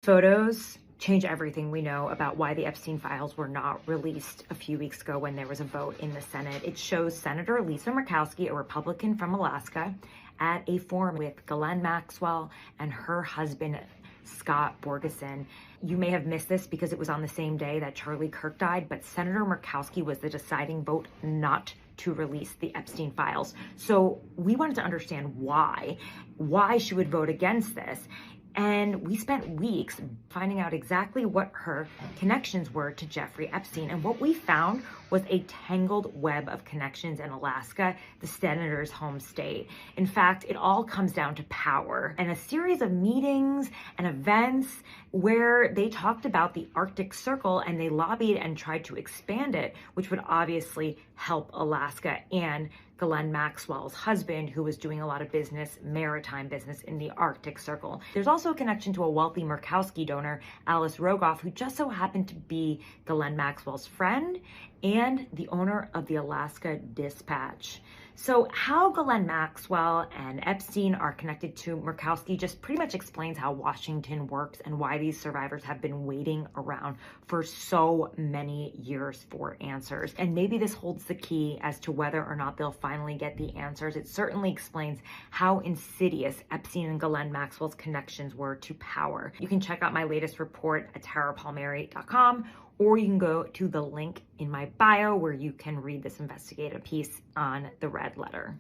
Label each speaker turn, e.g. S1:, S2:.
S1: Photos change everything we know about why the Epstein files were not released a few weeks ago when there was a vote in the Senate. It shows Senator Lisa Murkowski, a Republican from Alaska, at a forum with Ghislaine Maxwell and her husband, Scott Borgeson. You may have missed this because it was on the same day that Charlie Kirk died, but Senator Murkowski was the deciding vote not to release the Epstein files. So we wanted to understand why she would vote against this. And we spent weeks finding out exactly what her connections were to Jeffrey Epstein. And what we found was a tangled web of connections in Alaska, the senator's home state. In fact, it all comes down to power and a series of meetings and events where they talked about the Arctic Circle and they lobbied and tried to expand it, which would obviously help Alaska and Ghislaine Maxwell's husband, who was doing a lot of business, maritime business in the Arctic Circle. There's also a connection to a wealthy Murkowski donor, Alice Rogoff, who just so happened to be Ghislaine Maxwell's friend and the owner of the Alaska Dispatch. So how Ghislaine Maxwell and Epstein are connected to Murkowski just pretty much explains how Washington works and why these survivors have been waiting around for so many years for answers. And maybe this holds the key as to whether or not they'll finally get the answers. It certainly explains how insidious Epstein and Ghislaine Maxwell's connections were to power. You can check out my latest report at tarapalmieri.com, or you can go to the link in my bio where you can read this investigative piece on the red letter.